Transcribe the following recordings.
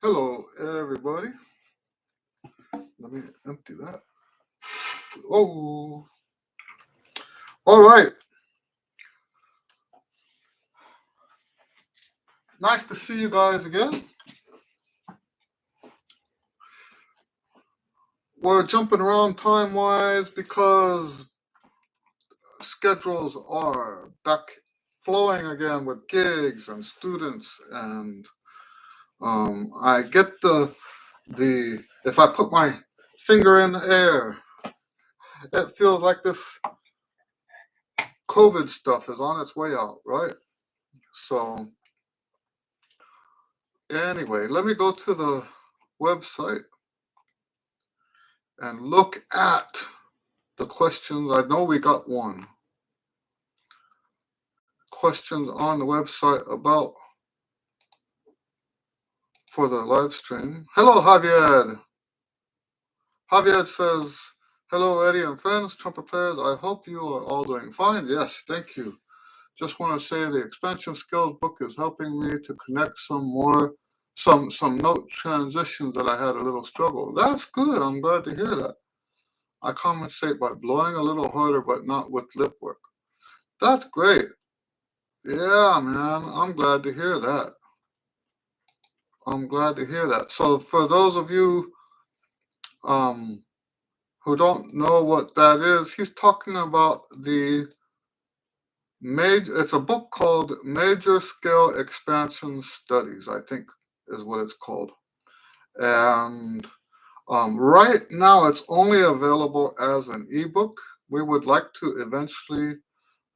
Hello, everybody. Let me empty that. Oh, all right. Nice to see you guys again. We're jumping around time-wise because schedules are back flowing again with gigs and students, and I get the if I put my finger in the air, it feels like this COVID stuff is on its way out, right? So anyway, let me go to the website and look at the questions. I know we got one. Questions on the website about for the live stream. Hello, Javier. Javier says, hello, Eddie and friends, trumpet players. I hope you are all doing fine. Yes, thank you. Just want to say the expansion skills book is helping me to connect some note transitions that I had a little struggle. That's good. I'm glad to hear that. I compensate by blowing a little harder, but not with lip work. That's great. Yeah, man. I'm glad to hear that. I'm glad to hear that. So for those of you who don't know what that is, he's talking about it's a book called Major Scale Expansion Studies, I think is what it's called. And right now it's only available as an ebook. We would like to eventually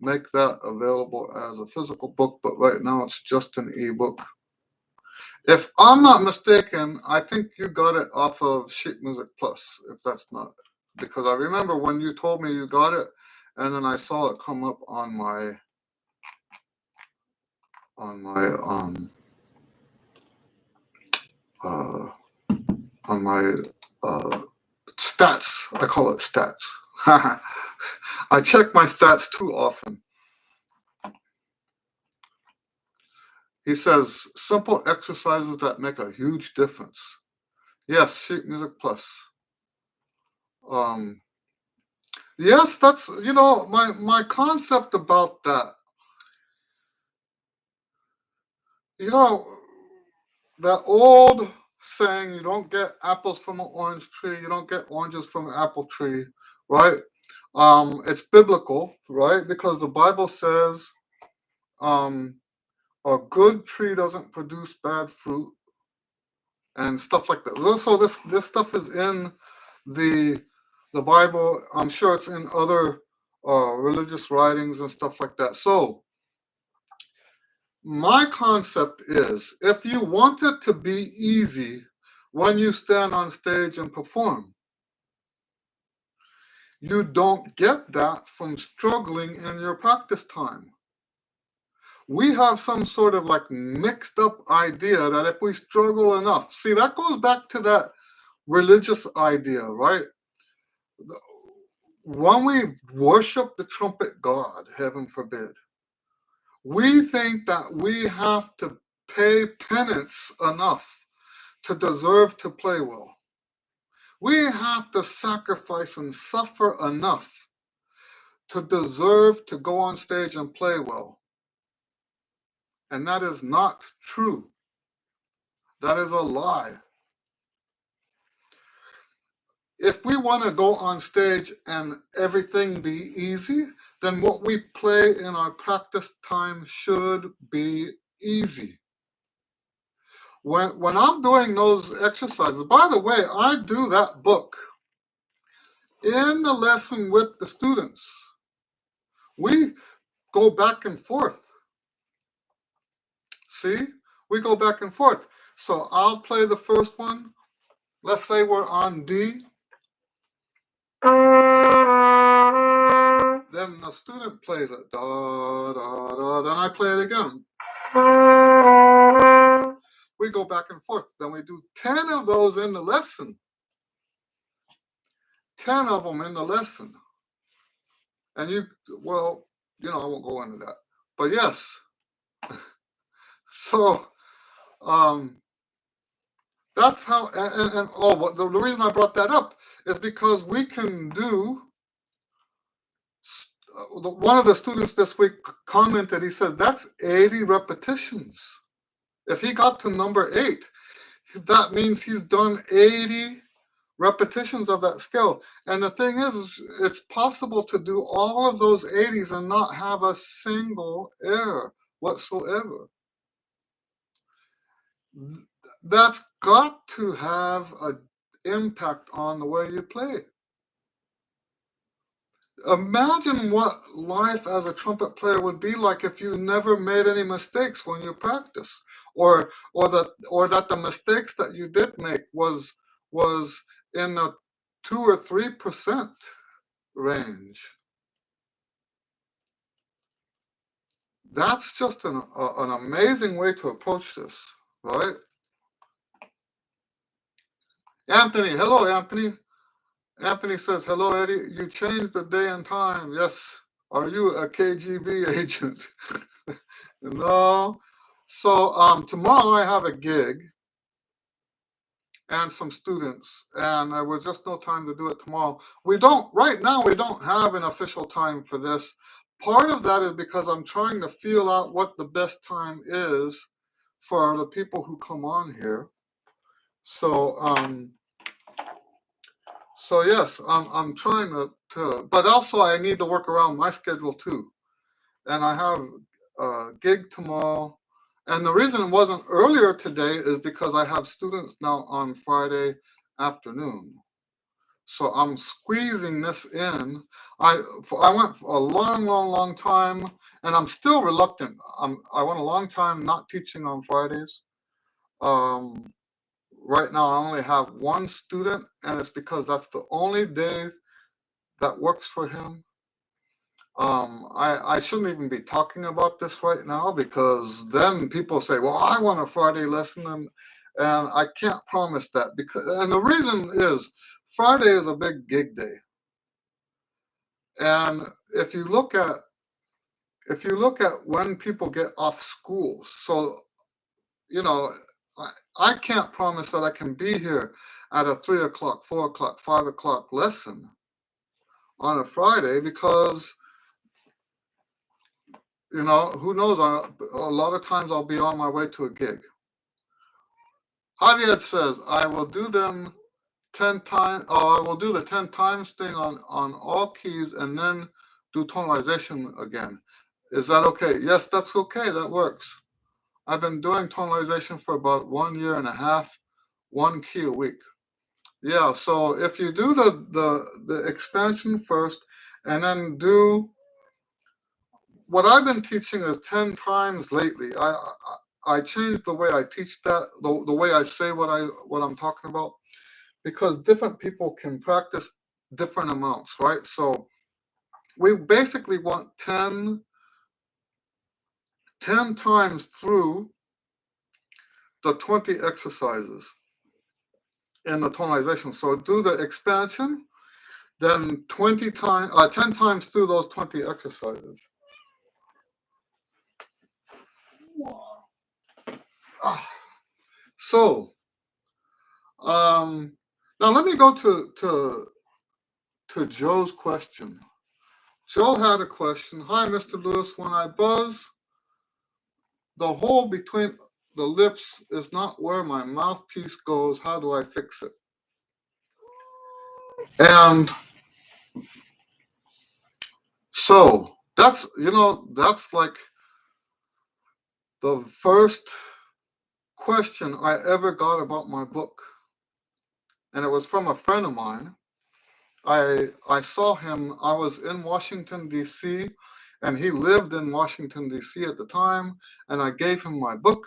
make that available as a physical book, but right now it's just an ebook. If I'm not mistaken, I think you got it off of Sheet Music Plus, if that's not, because I remember when you told me you got it, and then I saw it come up on my stats. I call it stats. I check my stats too often. He says, simple exercises that make a huge difference. Yes, Sheet Music Plus. Yes, that's, my concept about that. That old saying, you don't get apples from an orange tree, you don't get oranges from an apple tree, right? It's biblical, right? Because the Bible says a good tree doesn't produce bad fruit and stuff like that. So this stuff is in the Bible. I'm sure it's in other religious writings and stuff like that. So my concept is, if you want it to be easy when you stand on stage and perform, you don't get that from struggling in your practice time. We have some sort of like mixed up idea that if we struggle enough, see, that goes back to that religious idea, right? When we worship the trumpet god, heaven forbid, we think that we have to pay penance enough to deserve to play well. We have to sacrifice and suffer enough to deserve to go on stage and play well. And that is not true. That is a lie. If we want to go on stage and everything be easy, then what we play in our practice time should be easy. when I'm doing those exercises, by the way, I do that book in the lesson with the students. We go back and forth. See? We go back and forth. So I'll play the first one. Let's say we're on D. Then the student plays it. Da, da, da. Then I play it again. We go back and forth. Then we do 10 of those in the lesson. 10 of them in the lesson. And I won't go into that. But yes. So, that's how, the reason I brought that up is because we can do, one of the students this week commented, he says, that's 80 repetitions. If he got to number 8, that means he's done 80 repetitions of that skill. And the thing is, it's possible to do all of those 80s and not have a single error whatsoever. That's got to have an impact on the way you play. Imagine what life as a trumpet player would be like if you never made any mistakes when you practice, or that the mistakes that you did make was in the 2 or 3% range. That's just an amazing way to approach this, right? Anthony, hello, Anthony. Anthony says, hello, Eddie. You changed the day and time. Yes. Are you a KGB agent? No. So tomorrow I have a gig and some students, and there was just no time to do it tomorrow. Right now, we don't have an official time for this. Part of that is because I'm trying to feel out what the best time is for the people who come on here. So yes, I'm trying to, but also I need to work around my schedule too. And I have a gig tomorrow. And the reason it wasn't earlier today is because I have students now on Friday afternoon. So I'm squeezing this in. I went for a long time, and I'm still reluctant. I went a long time not teaching on Fridays. Right now, I only have one student, and it's because that's the only day that works for him. I shouldn't even be talking about this right now, because then people say, well, I want a Friday lesson, and I can't promise that, and the reason is Friday is a big gig day. And if you look at when people get off school, so I can't promise that I can be here at a 3 o'clock, 4 o'clock, 5 o'clock lesson on a Friday, because who knows? A lot of times I'll be on my way to a gig. Javier says, I will do them 10 times. I will do the 10 times thing on all keys and then do tonalization again. Is that okay? Yes, that's okay. That works. I've been doing tonalization for about 1.5 years, 1 key a week. Yeah, so if you do the expansion first and then do what I've been teaching is 10 times lately. I changed the way I teach that, the way I say what I'm talking about, because different people can practice different amounts, right? So we basically want 10 times through the 20 exercises in the tonalization. So do the expansion, then 10 times through those 20 exercises. So now let me go to Joe's question. Joe had a question. Hi, Mr. Lewis. When I buzz, the hole between the lips is not where my mouthpiece goes. How do I fix it? And so that's like the first question I ever got about my book, and it was from a friend of mine. I saw him. I was in Washington, D.C., and he lived in Washington, D.C. at the time, and I gave him my book,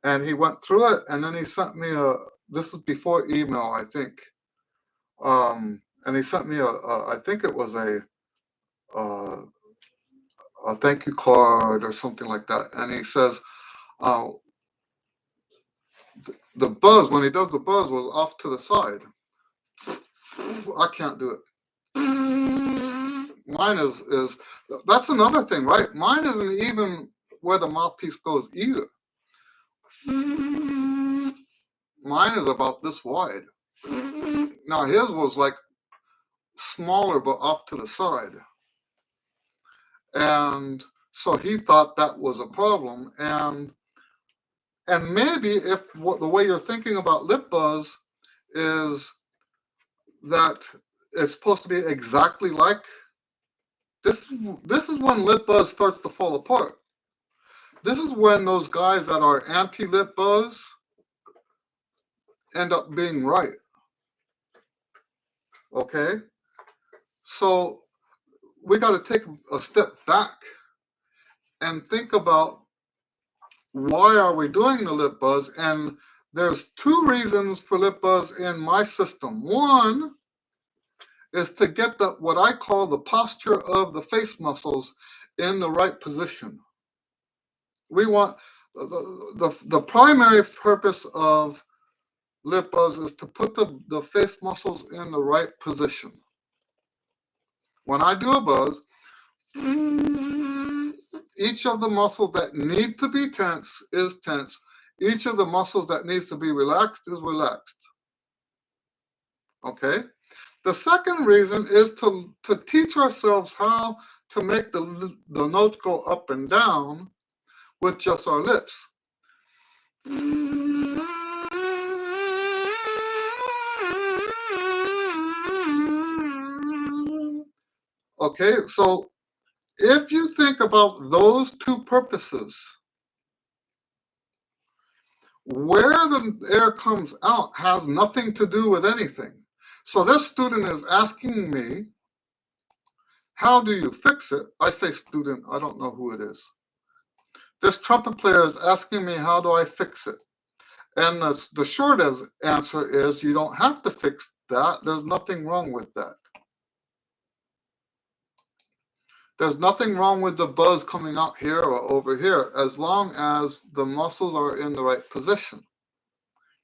and he went through it, and then he sent me this is before email, I think, and he sent me I think it was uh, a thank you card or something like that, and he says, uh, the buzz, when he does the buzz, was off to the side. I can't do it. Mine is that's another thing, right? Mine isn't even where the mouthpiece goes either. Mine is about this wide. Now his was like smaller but off to the side. And so he thought that was a problem. And maybe if the way you're thinking about lip buzz is that it's supposed to be exactly like this is when lip buzz starts to fall apart. This is when those guys that are anti-lip buzz end up being right. Okay? So we got to take a step back and think about why are we doing the lip buzz? And there's two reasons for lip buzz in my system. One is to get what I call the posture of the face muscles in the right position. We want the primary purpose of lip buzz is to put the face muscles in the right position. When I do a buzz, each of the muscles that needs to be tense is tense. Each of the muscles that needs to be relaxed is relaxed. Okay? The second reason is to teach ourselves how to make the notes go up and down with just our lips. Okay, so if you think about those two purposes, where the air comes out has nothing to do with anything. So this student is asking me, how do you fix it? I say student, I don't know who it is. This trumpet player is asking me, how do I fix it? And the short answer is, you don't have to fix that. There's nothing wrong with that. There's nothing wrong with the buzz coming out here or over here, as long as the muscles are in the right position.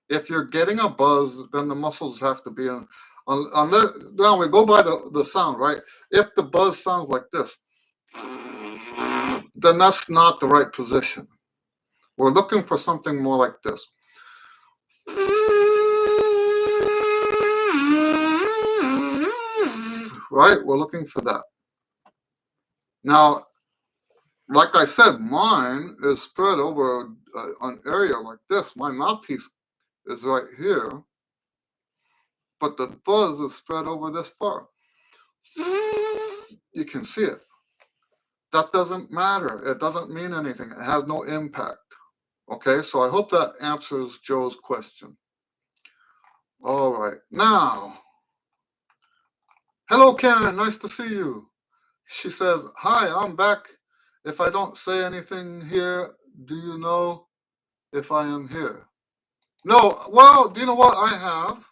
If you're getting a buzz, then the muscles have to be in. Unless, now we go by the sound, right? If the buzz sounds like this, then that's not the right position. We're looking for something more like this. Right? We're looking for that. Now, like I said, mine is spread over an area like this. My mouthpiece is right here, but the buzz is spread over this far. You can see it. That doesn't matter. It doesn't mean anything. It has no impact. Okay, so I hope that answers Joe's question. All right, now, hello, Karen. Nice to see you. She says, hi, I'm back. If I don't say anything here, do you know if I am here? No, well, do you know what I have?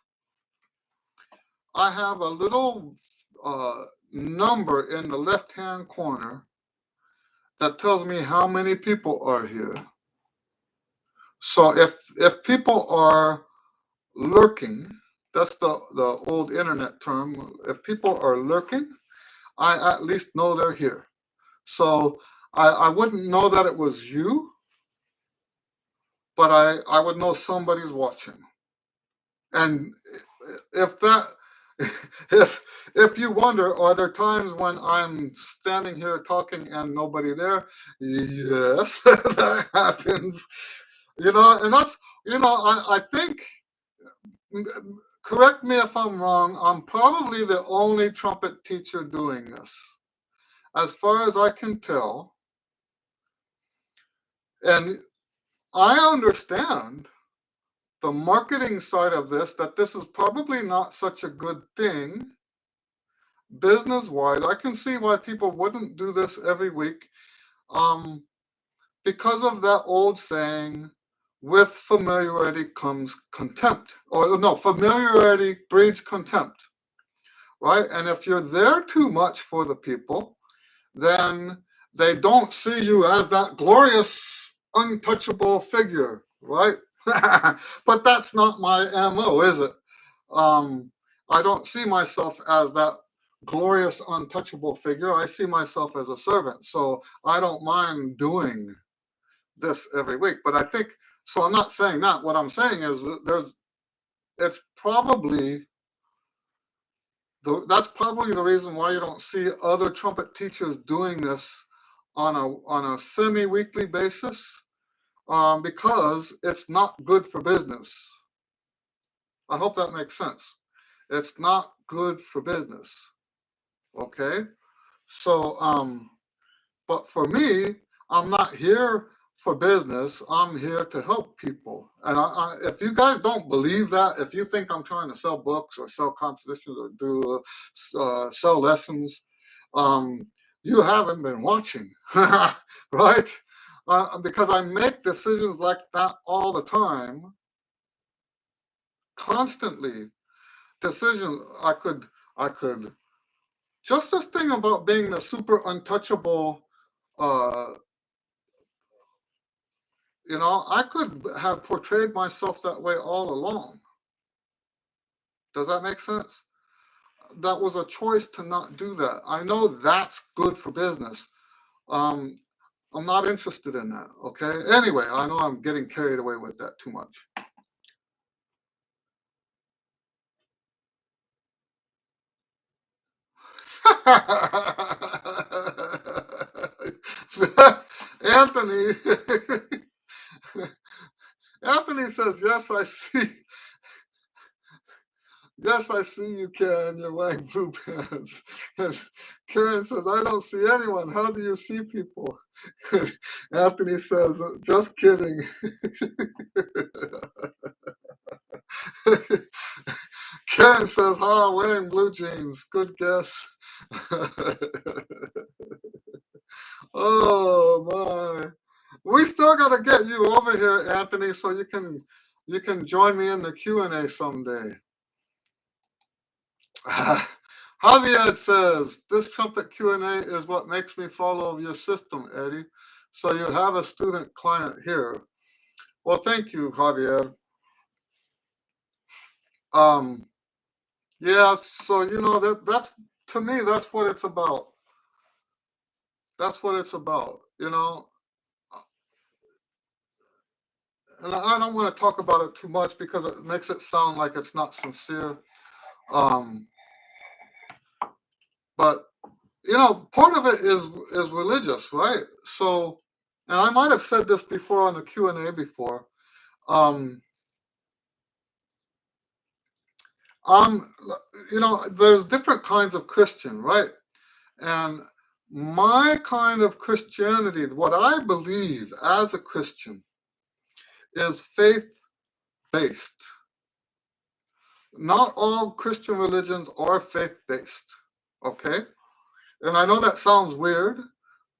I have a little number in the left-hand corner that tells me how many people are here. So if people are lurking, that's the old internet term. If people are lurking, I at least know they're here. So I wouldn't know that it was you, but I would know somebody's watching. And if that, if you wonder, are there times when I'm standing here talking and nobody there? Yes, that happens. And that's, I think, correct me if I'm wrong, I'm probably the only trumpet teacher doing this. As far as I can tell, and I understand the marketing side of this, that this is probably not such a good thing business-wise. I can see why people wouldn't do this every week, um, because of that old saying, with familiarity comes contempt. Or no, familiarity breeds contempt, right? And if you're there too much for the people, then they don't see you as that glorious, untouchable figure, right? But that's not my MO, is it? Um, I don't see myself as that glorious, untouchable figure. I see myself as a servant. So I don't mind doing this every week. But I think, so I'm not saying that. What I'm saying is that it's probably, that's probably the reason why you don't see other trumpet teachers doing this on a semi-weekly basis, because it's not good for business. I hope that makes sense. It's not good for business. Okay, so but for me, I'm not here for business. I'm here to help people. And if you guys don't believe that, if you think I'm trying to sell books or sell compositions or do sell lessons, um, you haven't been watching, right? Because I make decisions like that all the time, constantly. Decisions I could just this thing about being the super untouchable. Uh, I could have portrayed myself that way all along. Does that make sense? That was a choice to not do that. I know that's good for business. Um, I'm not interested in that. Okay. Anyway, I know I'm getting carried away with that too much. Anthony, Anthony says, "Yes, I see. Yes, I see you, Karen. You're wearing blue pants." And Karen says, "I don't see anyone. How do you see people?" Anthony says, "Just kidding." Karen says, wearing blue jeans. Good guess." Oh my. We still gotta get you over here, Anthony, so you can join me in the Q&A someday. Javier says, "This trumpet Q&A is what makes me follow your system, Eddie. So you have a student client here." Well, thank you, Javier. Um, yeah, so that's to me, that's what it's about. That's what it's about. And I don't want to talk about it too much because it makes it sound like it's not sincere. Um, but part of it is religious, right? So, and I might have said this before on the Q&A before. Um, um, there's different kinds of Christian, right? And my kind of Christianity, what I believe as a Christian, is faith based. Not all Christian religions are faith based. Okay? And I know that sounds weird,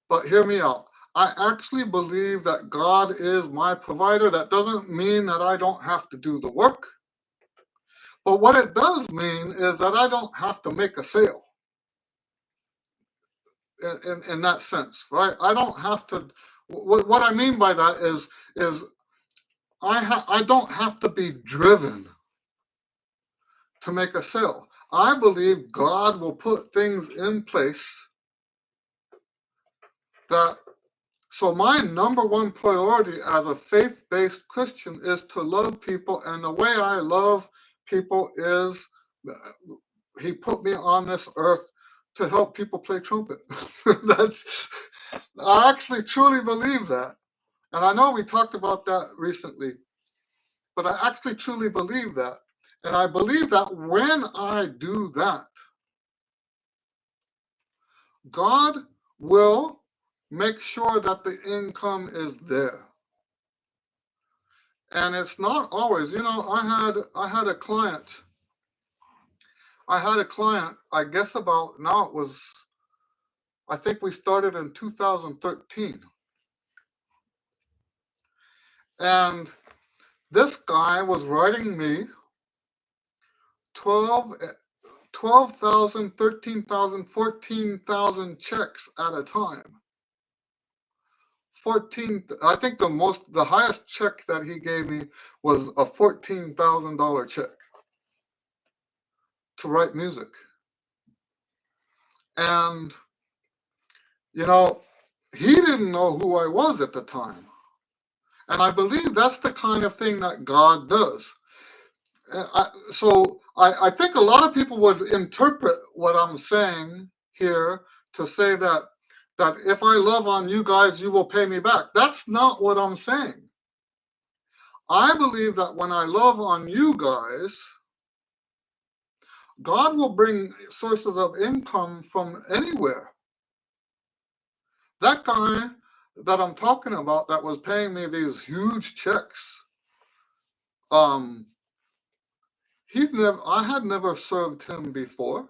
but hear me out. I actually believe that God is my provider. That doesn't mean that I don't have to do the work. But what it does mean is that I don't have to make a sale in that sense, right? I don't have to. What I mean by that is I don't have to be driven to make a sale. I believe God will put things in place that. So my number one priority as a faith-based Christian is to love people, and the way I love people is He put me on this earth to help people play trumpet. That's I actually truly believe that, and I know we talked about that recently, but I actually truly believe that, and I believe that when I do that, God will make sure that the income is there. And it's not always, I had a client. I guess about now it was, I think we started in 2013. And this guy was writing me 12, 12,000, 13,000, 14,000 checks at a time. 14, I think the highest check that he gave me was a $14,000 check to write music. And, he didn't know who I was at the time. And I believe that's the kind of thing that God does. So I think a lot of people would interpret what I'm saying here to say that if I love on you guys, you will pay me back. That's not what I'm saying. I believe that when I love on you guys, God will bring sources of income from anywhere. That guy that I'm talking about that was paying me these huge checks, I had never served him before.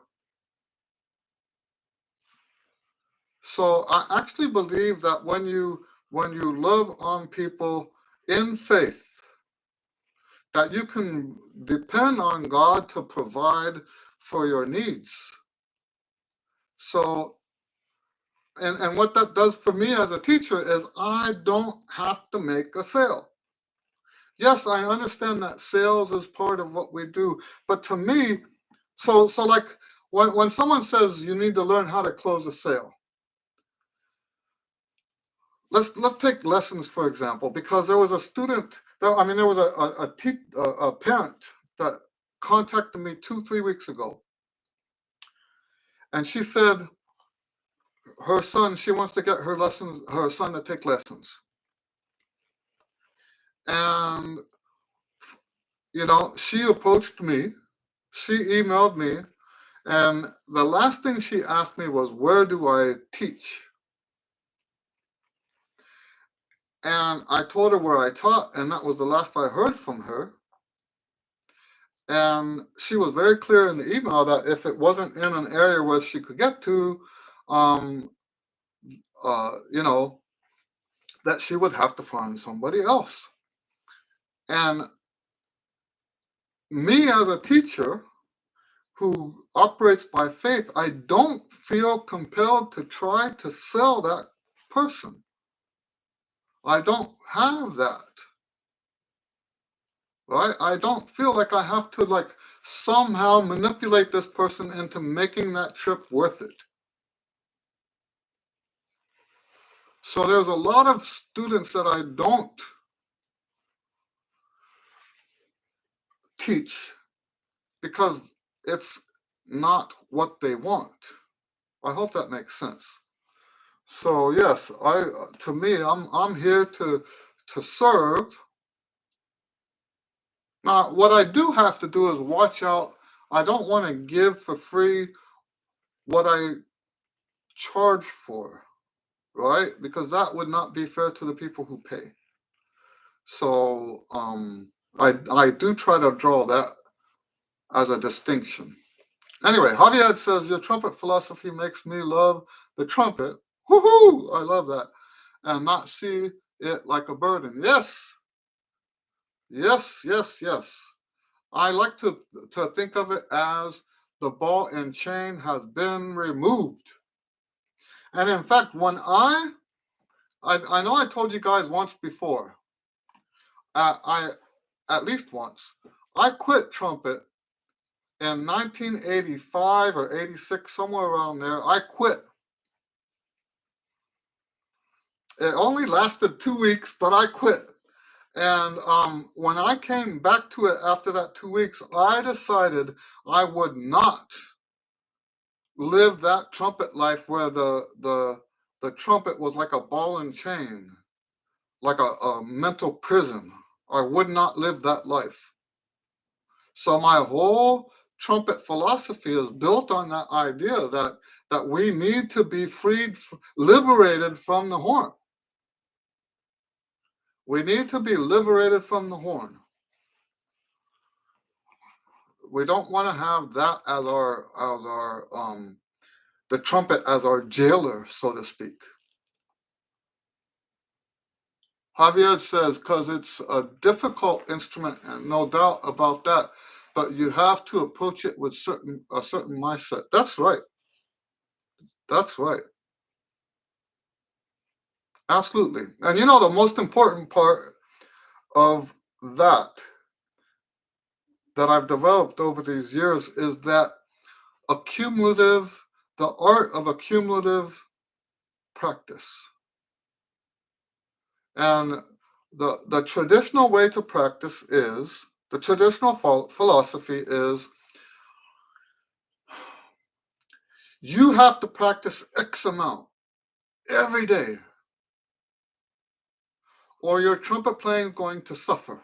So I actually believe that when you love on people in faith, that you can depend on God to provide for your needs. So, and what that does for me as a teacher is I don't have to make a sale. Yes, I understand that sales is part of what we do, but to me, so like when someone says you need to learn how to close a sale, let's take lessons for example, because there was a student, there was a parent that contacted me 2-3 weeks ago, and she said she wants to get her son to take lessons, and she approached me, she emailed me, and the last thing she asked me was, where do I teach? And I told her where I taught, and that was the last I heard from her. And she was very clear in the email that if it wasn't in an area where she could get to, that she would have to find somebody else. And me as a teacher who operates by faith, I don't feel compelled to try to sell that person. I don't have that. Right? I don't feel like I have to somehow manipulate this person into making that trip worth it. So there's a lot of students that I don't teach because it's not what they want. I hope that makes sense. So yes, I'm here to serve. Now, what I do have to do is watch out. I don't want to give for free what I charge for, right? Because that would not be fair to the people who pay. So I do try to draw that as a distinction. Anyway, Javier says, your trumpet philosophy makes me love the trumpet. Woohoo! I love that. And not see it like a burden. Yes. Yes, yes, yes. I like to think of it as the ball and chain has been removed. And in fact, when I know I told you guys once before, at least once, I quit trumpet in 1985 or 86, somewhere around there. I quit. It only lasted 2 weeks, but I quit. And when I came back to it after that 2 weeks, I decided I would not live that trumpet life where the trumpet was like a ball and chain, like a mental prison. I would not live that life. So my whole trumpet philosophy is built on that idea that we need to be freed, liberated from the horn. We need to be liberated from the horn. We don't want to have that as our the trumpet as our jailer, so to speak. Javier says, because it's a difficult instrument, and no doubt about that, but you have to approach it with a certain mindset. That's right. That's right. Absolutely. And you know, the most important part of that I've developed over these years is that the art of accumulative practice. And the traditional way to practice is, the traditional philosophy is, you have to practice X amount every day, or your trumpet playing is going to suffer.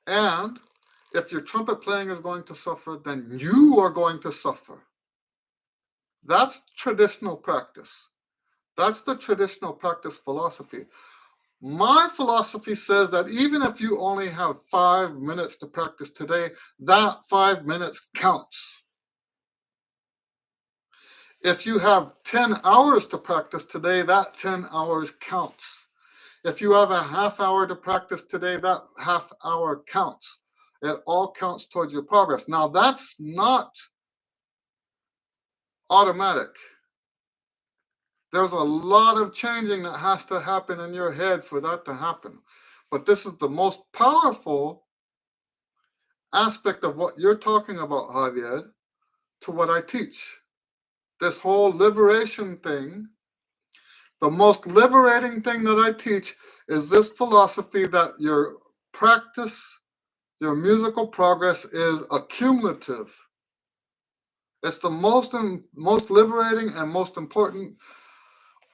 And if your trumpet playing is going to suffer, then you are going to suffer. That's traditional practice. That's the traditional practice philosophy. My philosophy says that even if you only have 5 minutes to practice today, that 5 minutes counts. If you have 10 hours to practice today, that 10 hours counts. If you have a half hour to practice today, that half hour counts. It all counts towards your progress. Now, that's not automatic. There's a lot of changing that has to happen in your head for that to happen. But this is the most powerful aspect of what you're talking about, Javier, to what I teach. This whole liberation thing, the most liberating thing that I teach is this philosophy that your practice, your musical progress is accumulative. It's the most liberating and most important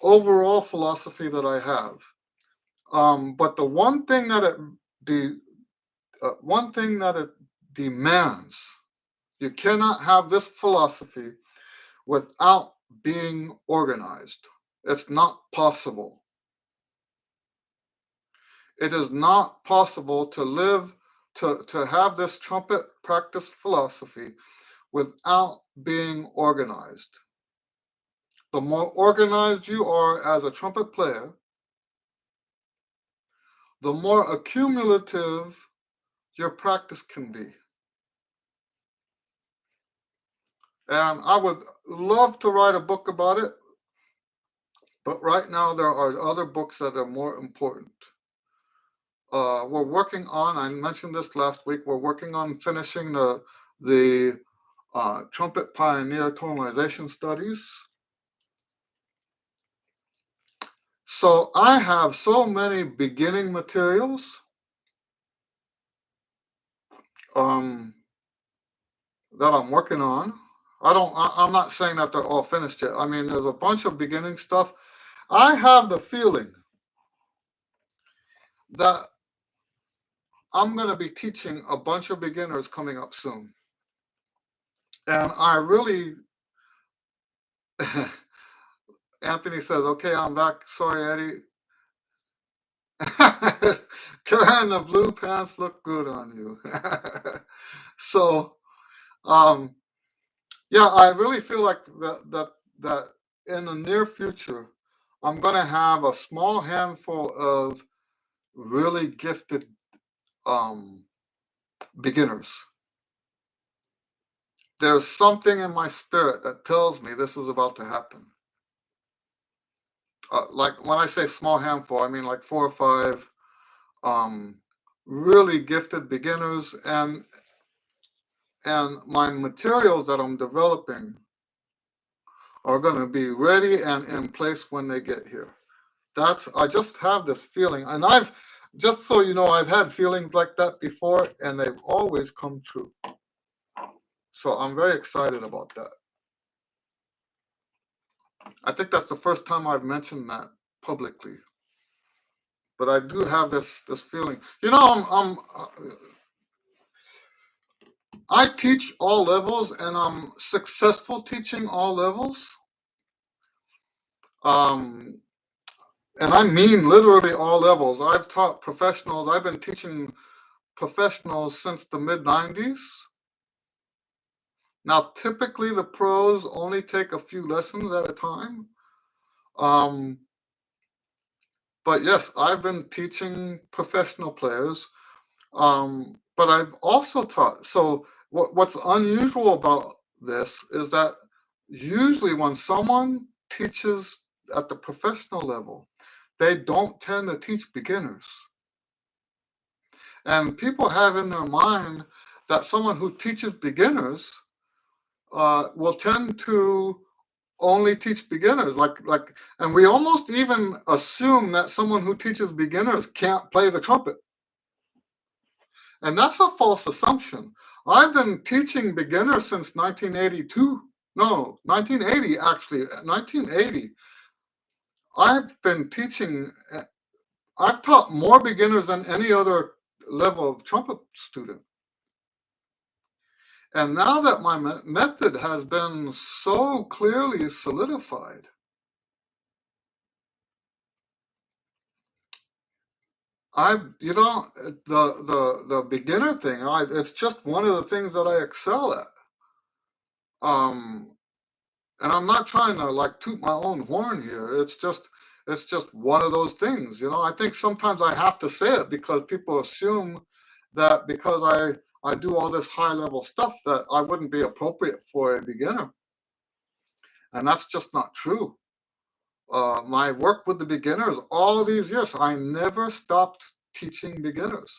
overall philosophy that I have. But the one thing that it demands, you cannot have this philosophy without being organized. It's not possible. It is not possible to have this trumpet practice philosophy without being organized. The more organized you are as a trumpet player, the more accumulative your practice can be. And I would love to write a book about it, but right now there are other books that are more important. We're working on, I mentioned this last week, we're working on finishing the Trumpet Pioneer tonalization studies. So I have so many beginning materials that I'm working on. I'm not saying that they're all finished yet. I mean, there's a bunch of beginning stuff. I have the feeling that I'm going to be teaching a bunch of beginners coming up soon. And I really, Anthony says, okay, I'm back. Sorry, Eddie. Karen, the blue pants look good on you. So, yeah, I really feel like that in the near future, I'm going to have a small handful of really gifted beginners. There's something in my spirit that tells me this is about to happen. Like when I say small handful, I mean like 4 or 5 really gifted beginners, and my materials that I'm developing are going to be ready and in place when they get here. I just have this feeling, and just so you know, I've had feelings like that before, and they've always come true. So I'm very excited about that. I think that's the first time I've mentioned that publicly. But I do have this feeling. You know, I teach all levels, and I'm successful teaching all levels. and I mean literally all levels. I've taught professionals. I've been teaching professionals since the mid-90s. Now, typically the pros only take a few lessons at a time. Um, but yes, I've been teaching professional players. But I've also taught. So what's unusual about this is that usually when someone teaches at the professional level, they don't tend to teach beginners. And people have in their mind that someone who teaches beginners will tend to only teach beginners. And we almost even assume that someone who teaches beginners can't play the trumpet. And that's a false assumption. I've been teaching beginners since 1982. No, 1980, actually. 1980. I've been teaching, I've taught more beginners than any other level of trumpet student. And now that my method has been so clearly solidified, the beginner thing, it's just one of the things that I excel at. And I'm not trying to like toot my own horn here. It's just one of those things, I think sometimes I have to say it because people assume that because I do all this high level stuff that I wouldn't be appropriate for a beginner. And that's just not true. My work with the beginners all these years, I never stopped teaching beginners.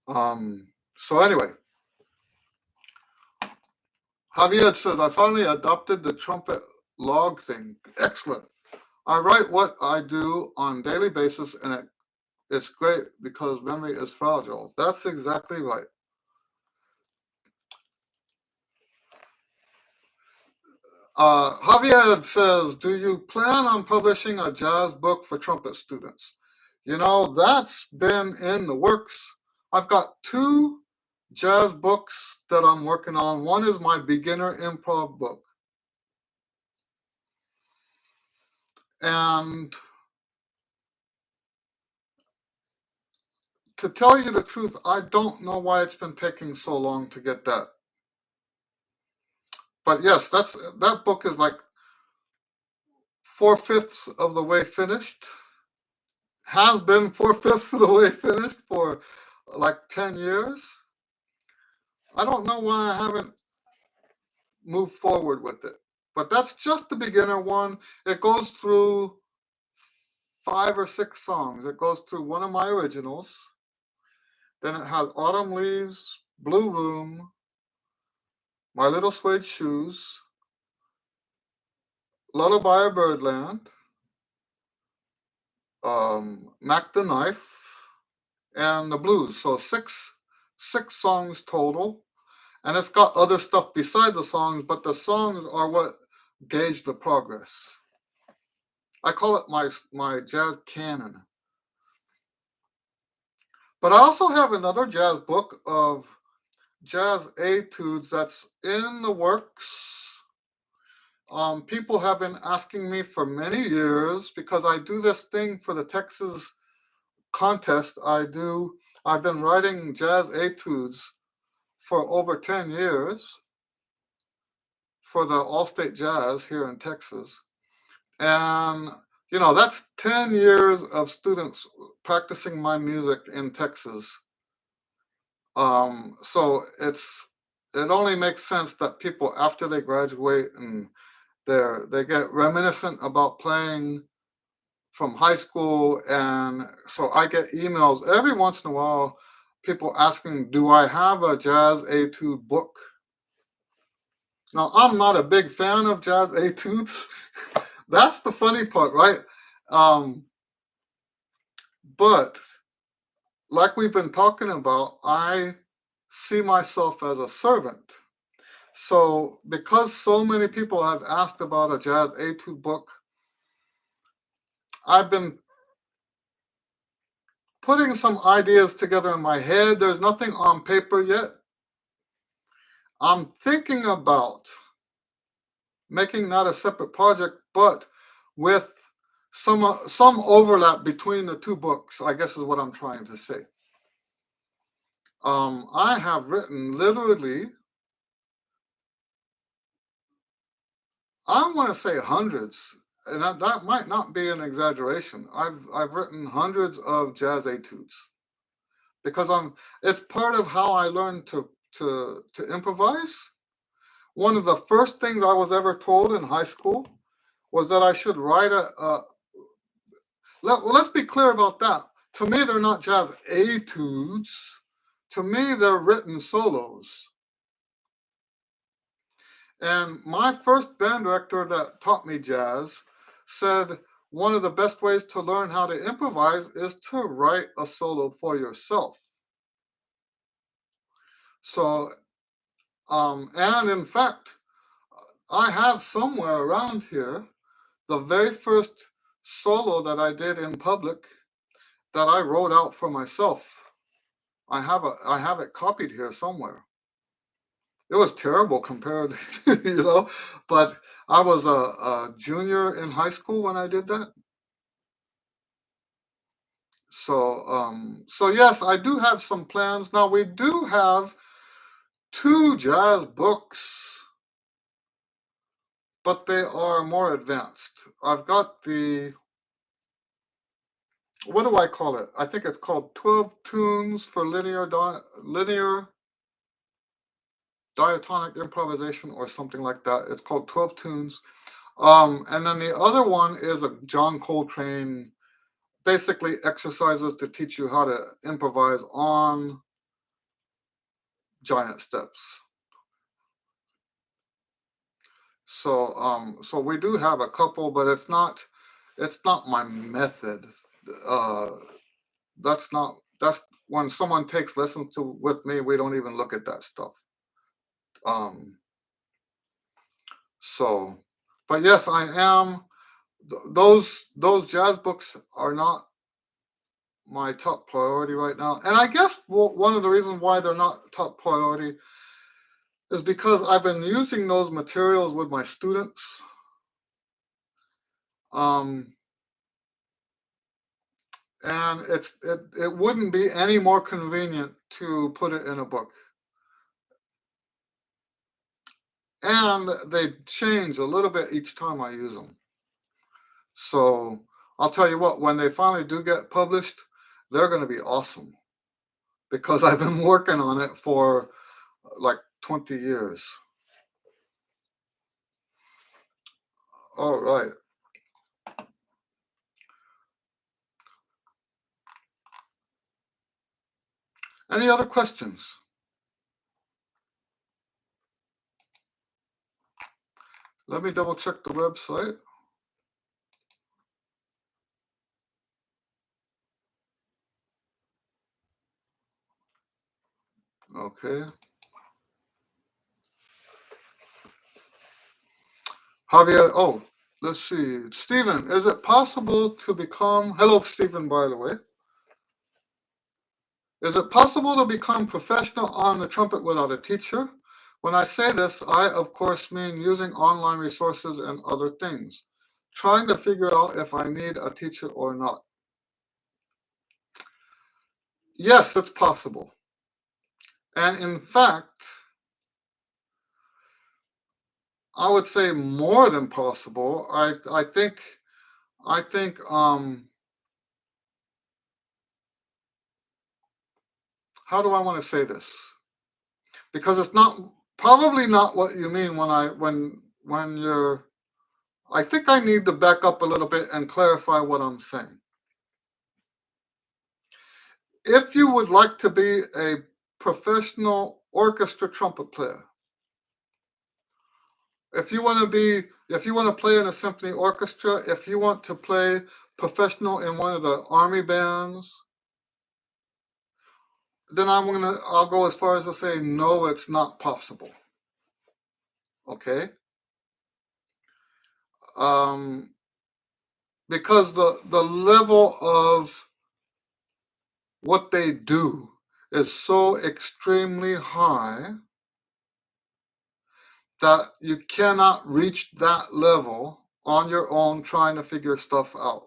So anyway, Javier says, I finally adopted the trumpet log thing. Excellent. I write what I do on a daily basis, and it's great because memory is fragile. That's exactly right. Javier says, do you plan on publishing a jazz book for trumpet students? That's been in the works. I've got 2 jazz books that I'm working on. One is my beginner improv book. And to tell you the truth, I don't know why it's been taking so long to get that. But yes, that book is like 4/5 of the way finished. Has been 4/5 of the way finished for like 10 years. I don't know why I haven't moved forward with it. But that's just the beginner one. It goes through 5 or 6 songs. It goes through one of my originals. Then it has Autumn Leaves, Blue Room, My Little Suede Shoes, Lullaby of Birdland, Mac the Knife, and the Blues. So six songs total. And it's got other stuff besides the songs, but the songs are what gauge the progress. I call it my jazz canon. But I also have another jazz book of jazz etudes that's in the works. People have been asking me for many years because I do this thing for the Texas contest. I've been writing jazz etudes for over 10 years for the All-State Jazz here in Texas. And, that's 10 years of students practicing my music in Texas. So it only makes sense that people, after they graduate and they get reminiscent about playing from high school. And so I get emails every once in a while, people asking, do I have a jazz etude book? Now, I'm not a big fan of jazz etudes. That's the funny part, right? But like we've been talking about, I see myself as a servant. So because so many people have asked about a jazz etude book, I've been putting some ideas together in my head. There's nothing on paper yet. I'm thinking about making not a separate project, but with some overlap between the two books, I guess is what I'm trying to say. I have written literally, I want to say hundreds, and that might not be an exaggeration. I've written hundreds of jazz etudes because it's part of how I learned to improvise. One of the first things I was ever told in high school was that I should write let's be clear about that. To me, they're not jazz etudes. To me, they're written solos. And my first band director that taught me jazz said one of the best ways to learn how to improvise is to write a solo for yourself. So, and in fact, I have somewhere around here the very first solo that I did in public that I wrote out for myself. I have it copied here somewhere. It was terrible compared, but I was a junior in high school when I did that. So yes, I do have some plans. Now we do have 2 jazz books, but they are more advanced. I've got what do I call it? I think it's called 12 Tunes for Linear Diatonic Improvisation or something like that. It's called 12 Tunes. And then the other one is a John Coltrane, basically exercises to teach you how to improvise on giant steps. So we do have a couple, but it's not my method. Uh, that's when someone takes lessons with me, we don't even look at that stuff. Um, so, but yes, I am. Those jazz books are not my top priority right now, and I guess one of the reasons why they're not top priority is because I've been using those materials with my students. Um, and it wouldn't be any more convenient to put it in a book. And they change a little bit each time I use them. So I'll tell you what, when they finally do get published, they're going to be awesome because I've been working on it for like 20 years. All right. Any other questions? Let me double check the website. Okay. Javier, oh, let's see. Stephen, is it possible to become, hello, Stephen, by the way. Is it possible to become professional on the trumpet without a teacher? When I say this, I, of course, mean using online resources and other things, trying to figure out if I need a teacher or not. Yes, it's possible. And in fact, I would say more than possible. I think how do I want to say this? Because it's probably not what you mean when you're, I think I need to back up a little bit and clarify what I'm saying. If you would like to be a professional orchestra trumpet player, if you want to play in a symphony orchestra, if you want to play professional in one of the army bands, then I'll go as far as to say no, it's not possible. Okay? Because the level of what they do is so extremely high that you cannot reach that level on your own trying to figure stuff out.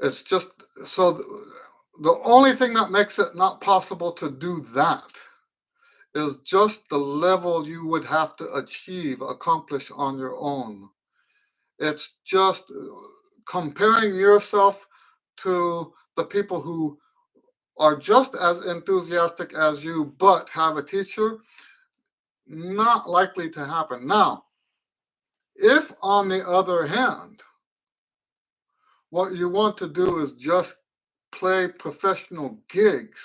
It's just so the only thing that makes it not possible to do that is just the level you would have to accomplish on your own. It's just comparing yourself to the people who are just as enthusiastic as you but have a teacher, not likely to happen. Now, if on the other hand, what you want to do is just play professional gigs,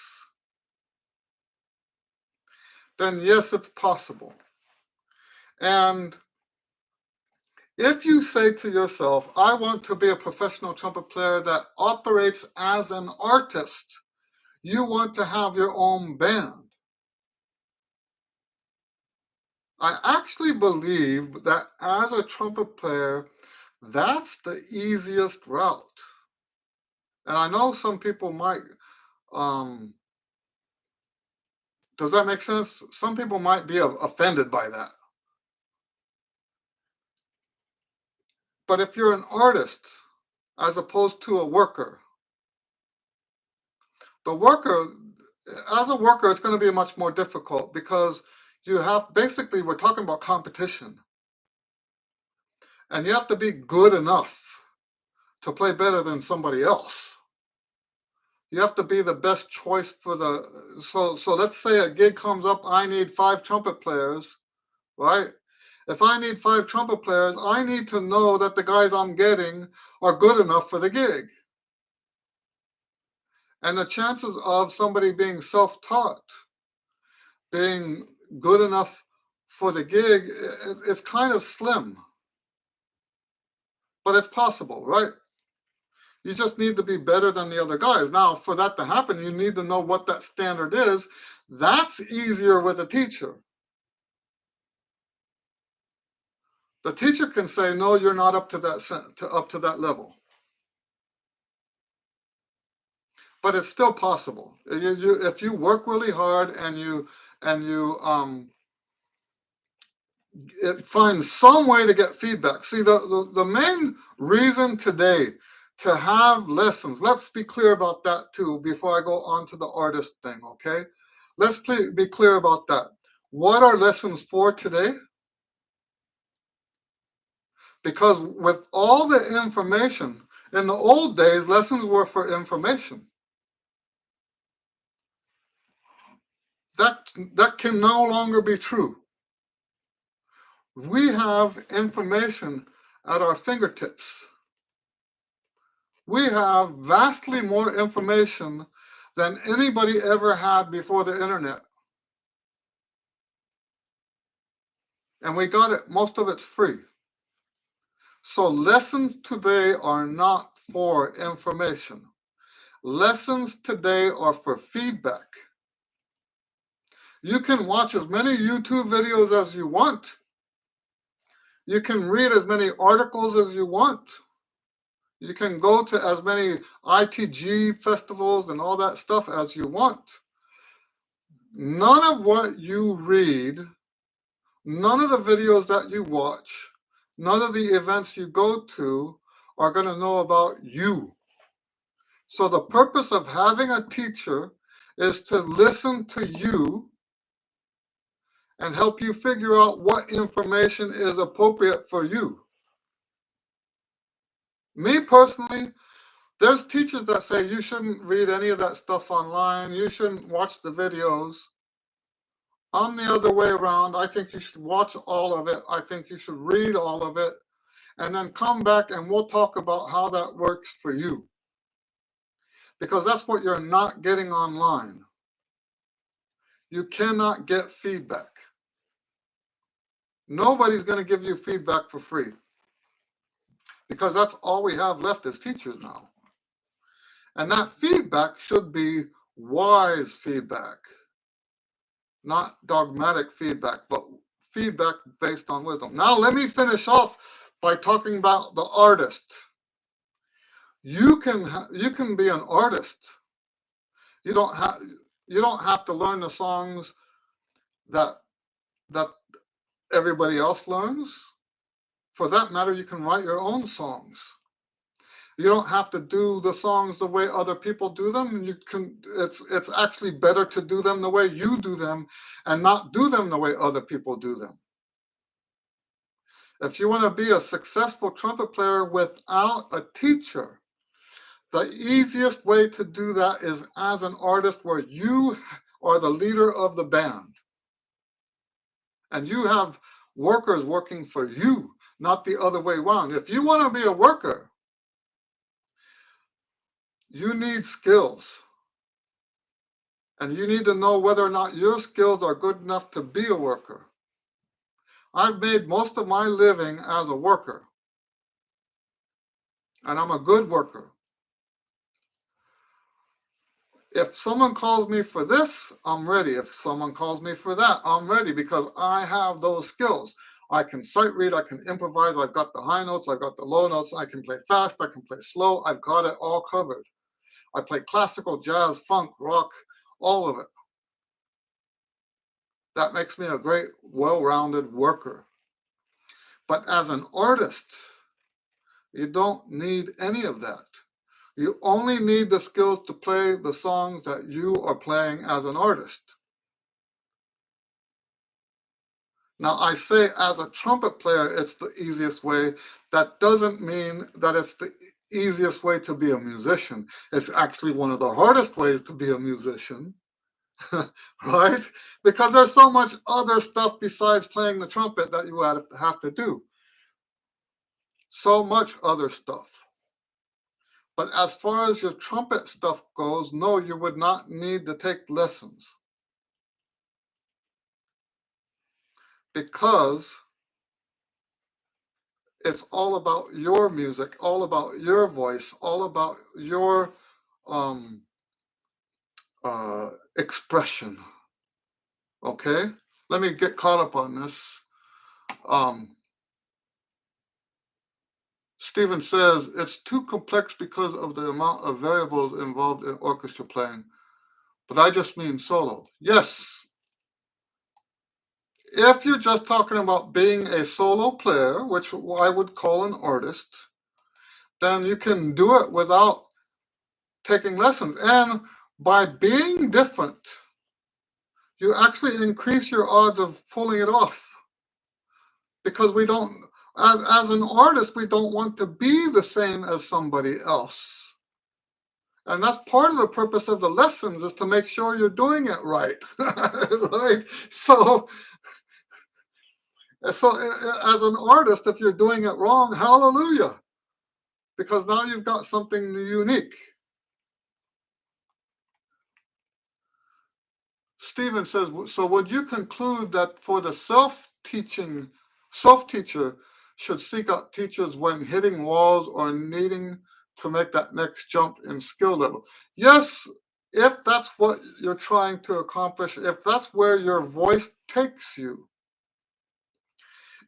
then yes, it's possible. And if you say to yourself, I want to be a professional trumpet player that operates as an artist, you want to have your own band. I actually believe that as a trumpet player, that's the easiest route. And I know some people might, does that make sense? Some people might be offended by that. But if you're an artist, as opposed to a worker, as a worker, it's going to be much more difficult because basically, we're talking about competition. And you have to be good enough to play better than somebody else. You have to be the best choice for so let's say a gig comes up, I need 5 trumpet players, right? If I need 5 trumpet players, I need to know that the guys I'm getting are good enough for the gig. And the chances of somebody being self-taught, being good enough for the gig, it's kind of slim. But it's possible, right? You just need to be better than the other guys. Now, for that to happen, you need to know what that standard is. That's easier with a teacher. The teacher can say, no, you're not up to that level. But it's still possible. If you work really hard and you find some way to get feedback. See, the main reason today to have lessons, let's be clear about that too before I go on to the artist thing, okay? Let's be clear about that. What are lessons for today? Because with all the information, in the old days, lessons were for information. That can no longer be true. We have information at our fingertips. We have vastly more information than anybody ever had before the internet. And we got it, most of it's free. So lessons today are not for information. Lessons today are for feedback. You can watch as many YouTube videos as you want. You can read as many articles as you want. You can go to as many ITG festivals and all that stuff as you want. None of what you read, none of the videos that you watch, none of the events you go to are going to know about you. So the purpose of having a teacher is to listen to you and help you figure out what information is appropriate for you. Me personally, there's teachers that say you shouldn't read any of that stuff online, you shouldn't watch the videos. I'm the other way around. I think you should watch all of it. I think you should read all of it. And then come back and we'll talk about how that works for you. Because that's what you're not getting online. You cannot get feedback. Nobody's going to give you feedback for free. Because that's all we have left as teachers now. And that feedback should be wise feedback. Not dogmatic feedback, but feedback based on wisdom. Now let me finish off by talking about the artist. You can be an artist. You don't have to learn the songs that everybody else learns. For that matter, you can write your own songs. You don't have to do the songs the way other people do them. You can. It's actually better to do them the way you do them, and not do them the way other people do them. If you want to be a successful trumpet player without a teacher, the easiest way to do that is as an artist where you are the leader of the band, and you have workers working for you, not the other way around. If you want to be a worker, you need skills. And you need to know whether or not your skills are good enough to be a worker. I've made most of my living as a worker. And I'm a good worker. If someone calls me for this, I'm ready. If someone calls me for that, I'm ready because I have those skills. I can sight read, I can improvise, I've got the high notes, I've got the low notes, I can play fast, I can play slow, I've got it all covered. I play classical, jazz, funk, rock, all of it. That makes me a great, well-rounded worker. But as an artist, you don't need any of that. You only need the skills to play the songs that you are playing as an artist. Now, I say as a trumpet player, it's the easiest way. That doesn't mean that it's the easiest way to be a musician. It's actually one of the hardest ways to be a musician, right? Because there's so much other stuff besides playing the trumpet that you have to do. So much other stuff. But as far as your trumpet stuff goes, no, you would not need to take lessons. Because it's all about your music, all about your voice, all about your expression. Okay? Let me get caught up on this. Stephen says, it's too complex because of the amount of variables involved in orchestra playing. But I just mean solo. Yes. If you're just talking about being a solo player, which I would call an artist, then you can do it without taking lessons. And by being different, you actually increase your odds of pulling it off. Because we don't, as an artist, we don't want to be the same as somebody else. And that's part of the purpose of the lessons, is to make sure you're doing it right. Right? So as an artist, if you're doing it wrong, hallelujah. Because now you've got something unique. Stephen says, so would you conclude that for the self-teacher should seek out teachers when hitting walls or needing to make that next jump in skill level? Yes, if that's what you're trying to accomplish, if that's where your voice takes you.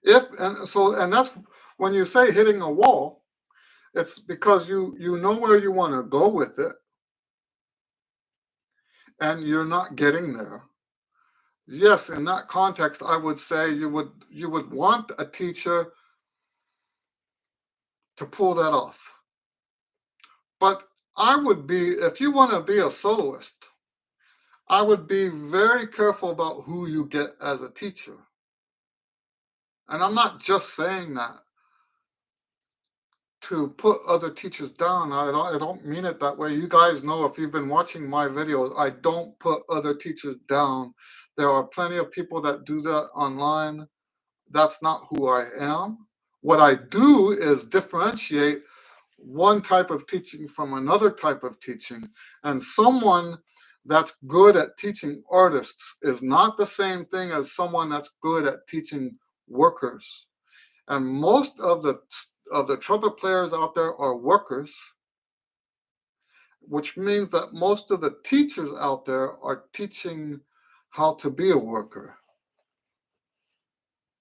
And that's when you say hitting a wall, it's because you know where you want to go with it, and you're not getting there. Yes, in that context, I would say you would want a teacher to pull that off. But I would be, if you want to be a soloist, I would be very careful about who you get as a teacher. And I'm not just saying that to put other teachers down. I don't mean it that way. You guys know, if you've been watching my videos, I don't put other teachers down. There are plenty of people that do that online. That's not who I am. What I do is differentiate one type of teaching from another type of teaching. And someone that's good at teaching artists is not the same thing as someone that's good at teaching workers. And most of the trumpet players out there are workers, which means that most of the teachers out there are teaching how to be a worker.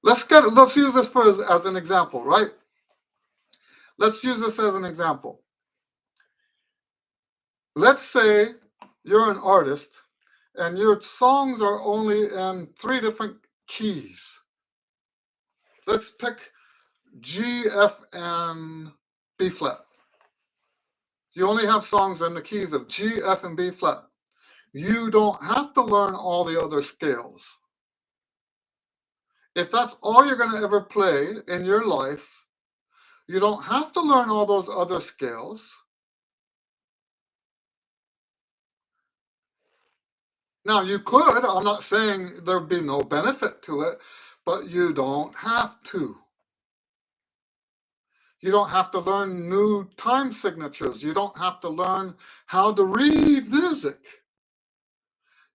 Let's use this as an example, right? Let's use this as an example. Let's say you're an artist and your songs are only in 3 different keys. Let's pick G, F, and B flat. You only have songs in the keys of G, F, and B flat. You don't have to learn all the other scales. If that's all you're going to ever play in your life, you don't have to learn all those other scales. Now, you could. I'm not saying there'd be no benefit to it, but you don't have to. You don't have to learn new time signatures. You don't have to learn how to read music.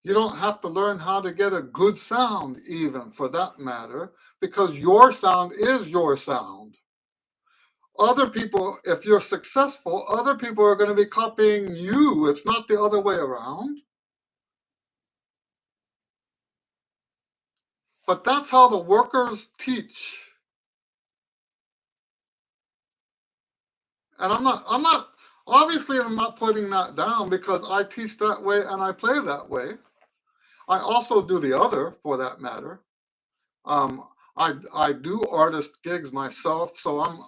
You don't have to learn how to get a good sound, even for that matter, because your sound is your sound. Other people, if you're successful, other people are going to be copying you. It's not the other way around. But that's how the workers teach. And I'm not obviously I'm not putting that down because I teach that way and I play that way. I also do the other, for that matter. I do artist gigs myself, so I'm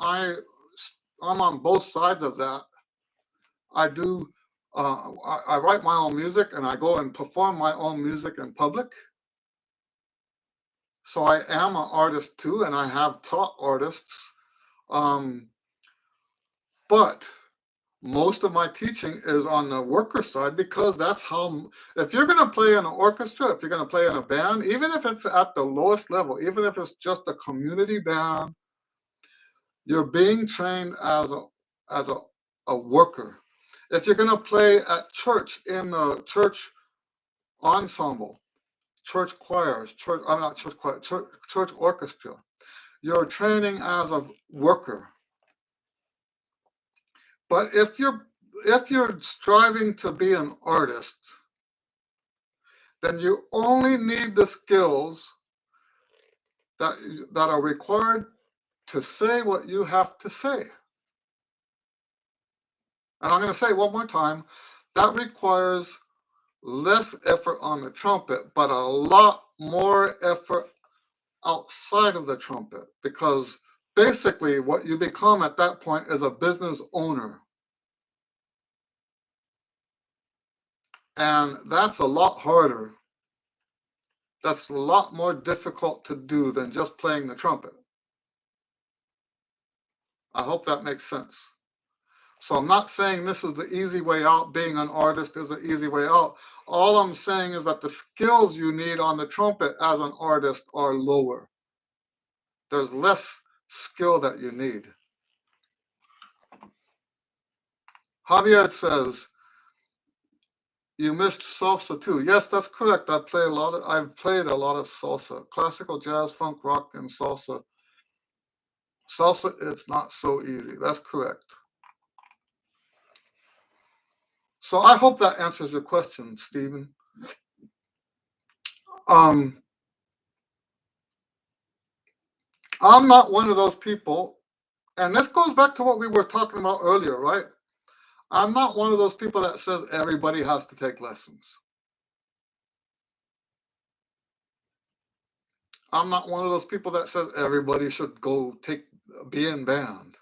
on both sides of that. I do I write my own music and I go and perform my own music in public. So I am an artist too, and I have taught artists. But most of my teaching is on the worker side because that's how, if you're going to play in an orchestra, if you're going to play in a band, even if it's at the lowest level, even if it's just a community band, you're being trained as a worker. If you're going to play at church in the church ensemble, church choirs, I'm not church choir, church orchestra, you're training as a worker. But if you're striving to be an artist, then you only need the skills that are required to say what you have to say. And I'm going to say it one more time, that requires less effort on the trumpet, but a lot more effort outside of the trumpet, because basically what you become at that point is a business owner. And that's a lot harder. That's a lot more difficult to do than just playing the trumpet. I hope that makes sense. So I'm not saying this is the easy way out. Being an artist is an easy way out. All I'm saying is that the skills you need on the trumpet as an artist are lower. There's less skill that you need. Javier says, you missed salsa too. Yes, that's correct. I've played a lot of salsa, classical, jazz, funk, rock, and salsa. Salsa, it's not so easy. That's correct. So I hope that answers your question, Stephen. I'm not one of those people, and this goes back to what we were talking about earlier, right? I'm not one of those people that says everybody has to take lessons. I'm not one of those people that says everybody should go be in band.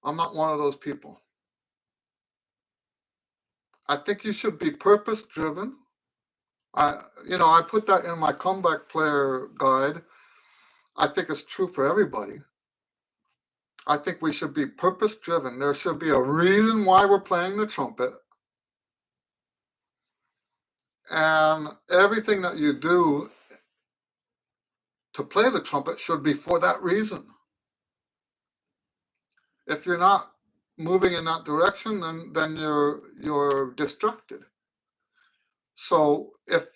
I'm not one of those people. I think you should be purpose driven. I put that in my comeback player guide. I think it's true for everybody. I think we should be purpose driven. There should be a reason why we're playing the trumpet. And everything that you do to play the trumpet should be for that reason. If you're not moving in that direction, then you're distracted. So if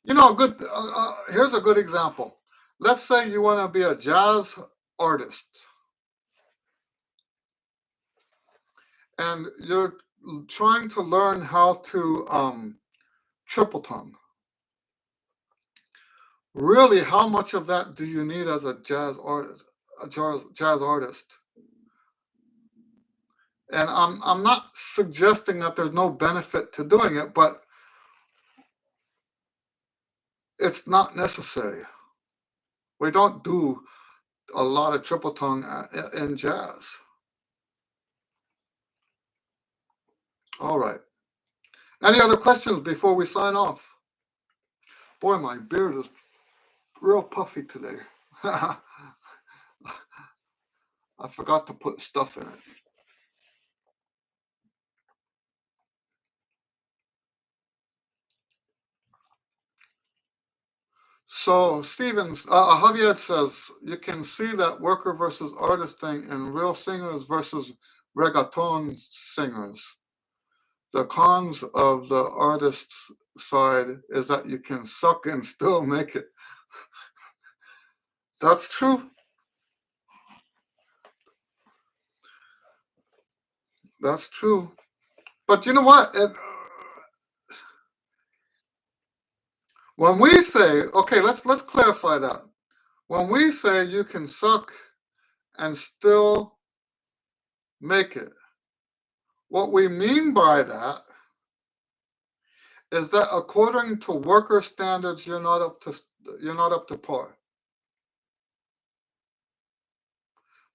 here's a good example. Let's say you want to be a jazz artist, and you're trying to learn how to triple tongue. Really, how much of that do you need as a jazz artist? And I'm not suggesting that there's no benefit to doing it, but it's not necessary. We don't do a lot of triple tongue in jazz. All right. Any other questions before we sign off? Boy, my beard is real puffy today. I forgot to put stuff in it. So Stevens, Javier says, you can see that worker versus artist thing in real singers versus reggaeton singers. The cons of the artist's side is that you can suck and still make it. That's true. That's true. But you know what? When we say, okay, let's clarify that. When we say you can suck and still make it, what we mean by that is that according to worker standards, you're not up to par.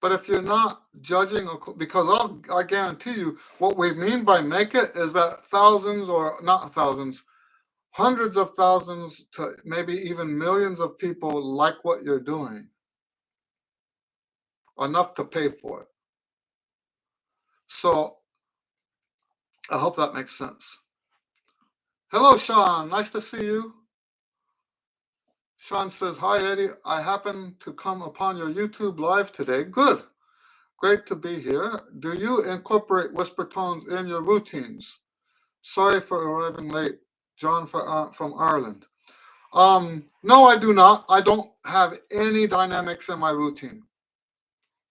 But if you're not judging, because I guarantee you, what we mean by make it is that thousands, or not thousands, hundreds of thousands to maybe even millions of people like what you're doing, enough to pay for it. So I hope that makes sense. Hello, Sean. Nice to see you. Sean says, hi, Eddie. I happened to come upon your YouTube live today. Good. Great to be here. Do you incorporate whisper tones in your routines? Sorry for arriving late. John from Ireland. No, I do not. I don't have any dynamics in my routine.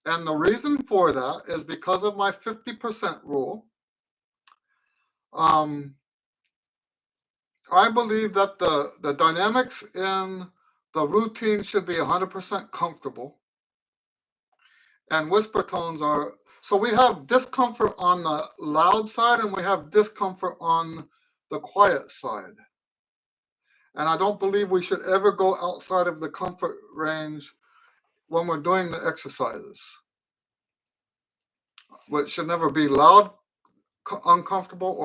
And the reason for that is because of my 50% rule. I believe that the dynamics in the routine should be 100% comfortable. And whisper tones are, so we have discomfort on the loud side and we have discomfort on the quiet side. And I don't believe we should ever go outside of the comfort range when we're doing the exercises. It should never be loud, uncomfortable,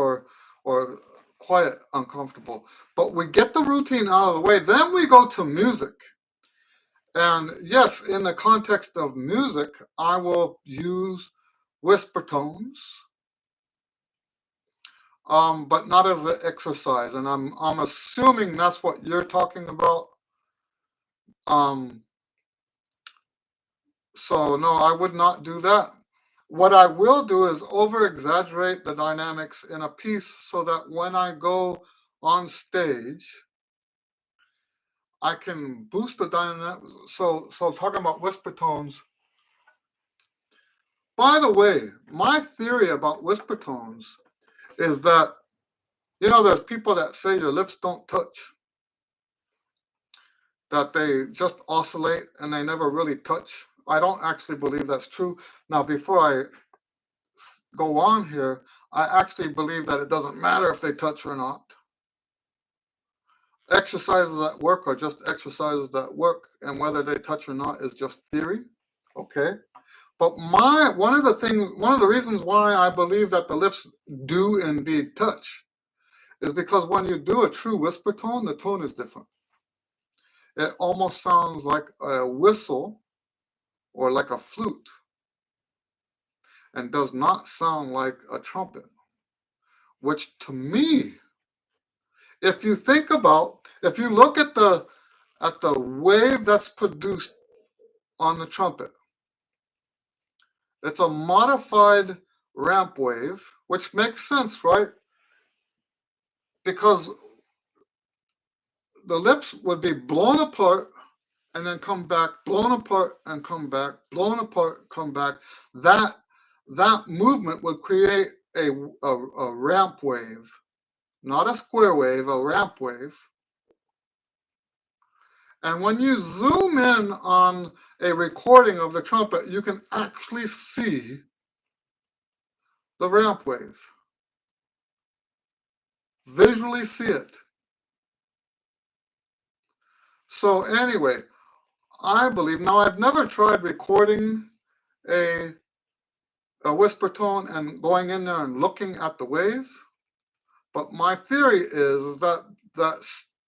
or quiet, uncomfortable. But we get the routine out of the way, then we go to music. And yes, in the context of music, I will use whisper tones, but not as an exercise. And I'm assuming that's what you're talking about. So no, I would not do that. What I will do is over-exaggerate the dynamics in a piece so that when I go on stage, I can boost the dynamics. So talking about whisper tones. By the way, my theory about whisper tones is that, there's people that say your lips don't touch, that they just oscillate and they never really touch. I don't actually believe that's true. Now, before I go on here, I actually believe that it doesn't matter if they touch or not. Exercises that work are just exercises that work, and whether they touch or not is just theory. Okay. But one of the reasons why I believe that the lips do indeed touch is because when you do a true whisper tone, the tone is different. It almost sounds like a whistle or like a flute and does not sound like a trumpet, which to me, if you look at the wave that's produced on the trumpet, it's a modified ramp wave, which makes sense, right? Because the lips would be blown apart and then come back, blown apart and come back, blown apart, come back. That movement would create a ramp wave, not a square wave, a ramp wave. And when you zoom in on a recording of the trumpet, you can actually see the ramp wave. Visually see it. So anyway, I believe, now I've never tried recording a whisper tone and going in there and looking at the wave, but my theory is that that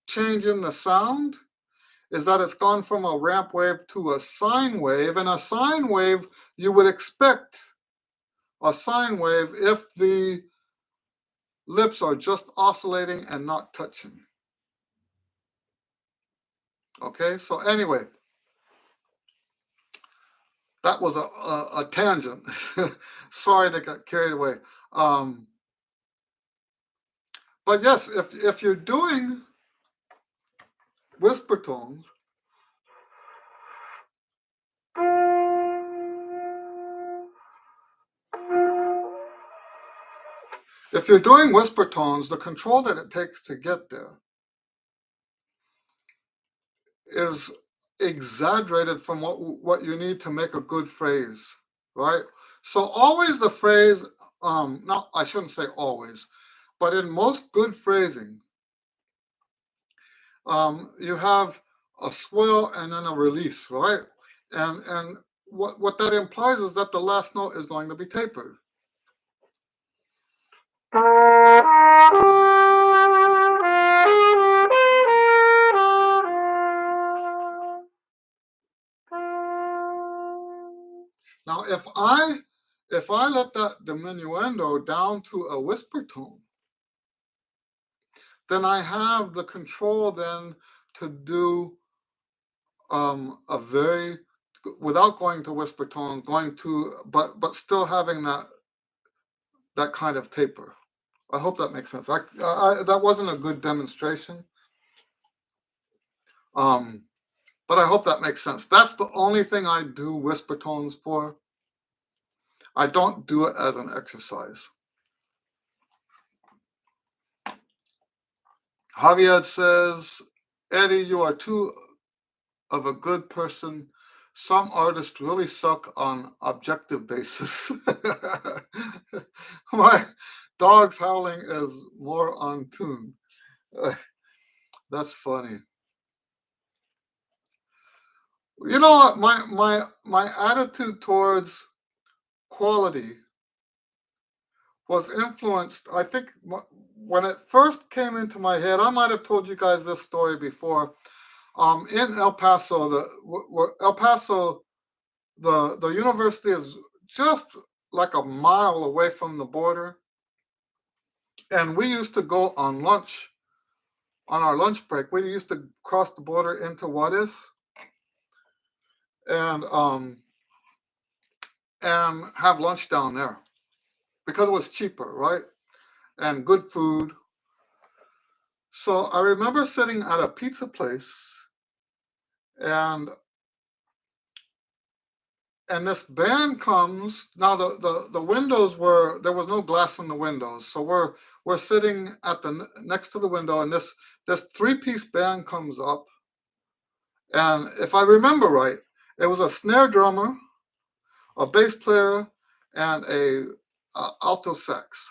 change in the sound is that it's gone from a ramp wave to a sine wave, and a sine wave, you would expect a sine wave if the lips are just oscillating and not touching. Okay, so anyway, that was a tangent. Sorry to get carried away. But yes, if you're doing whisper tones, if you're doing whisper tones, the control that it takes to get there is exaggerated from what you need to make a good phrase, right? So always the phrase, no, I shouldn't say always, but in most good phrasing, you have a swell and then a release, right? And what that implies is that the last note is going to be tapered. Now, if I let that diminuendo down to a whisper tone, then I have the control then to do a very, without going to whisper tone, but still having that kind of taper. I hope that makes sense. That wasn't a good demonstration, but I hope that makes sense. That's the only thing I do whisper tones for. I don't do it as an exercise. Javier says, Eddie, you are too of a good person. Some artists really suck on objective basis. My dog's howling is more on tune. That's funny. You know what? My attitude towards quality was influenced, I think, when it first came into my head. I might have told you guys this story before. In El Paso, the university is just like a mile away from the border, and we used to go on lunch. On our lunch break, we used to cross the border into Juarez, and have lunch down there because it was cheaper, right? And good food. So I remember sitting at a pizza place, and this band comes. Now the windows were, there was no glass in the windows, so we're sitting at the next to the window, and this three-piece band comes up, and if I remember right, it was a snare drummer, a bass player, and a alto sax.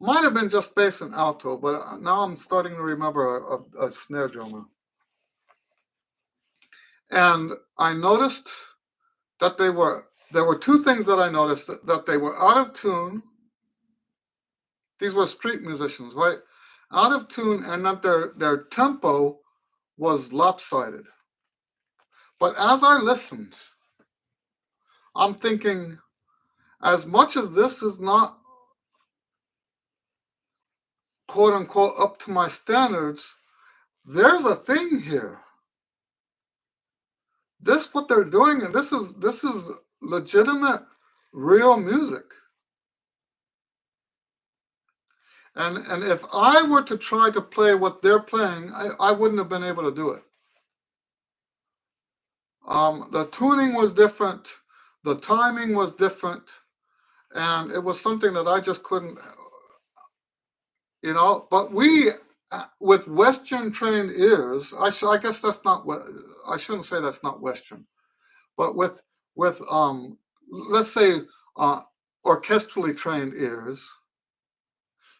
Might have been just bass and alto, but now I'm starting to remember a snare drummer. And I noticed that there were two things that I noticed, that they were out of tune. These were street musicians, right? Out of tune, and that their tempo was lopsided. But as I listened, I'm thinking, as much as this is not quote unquote up to my standards, there's a thing here. This what they're doing, and this is legitimate, real music. And if I were to try to play what they're playing, I wouldn't have been able to do it. The tuning was different, the timing was different, and it was something that I just couldn't, But we, with Western trained ears, I guess that's not what, I shouldn't say that's not Western, but with let's say orchestrally trained ears,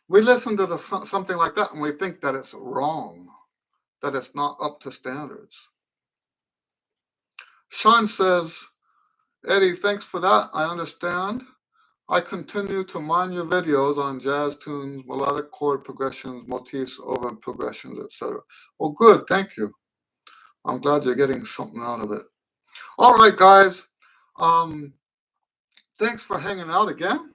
we listen to something like that and we think that it's wrong, that it's not up to standards. Sean says, Eddie, thanks for that. I understand. I continue to mine your videos on jazz tunes, melodic chord progressions, motifs, over progressions, etc. Well, good. Thank you. I'm glad you're getting something out of it. All right, guys. Thanks for hanging out again.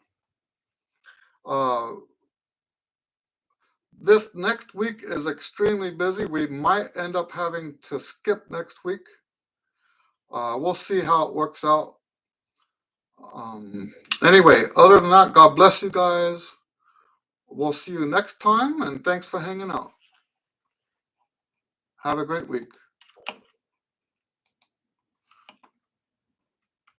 This next week is extremely busy. We might end up having to skip next week. We'll see how it works out. Anyway, other than that, God bless you guys. We'll see you next time, and thanks for hanging out. Have a great week.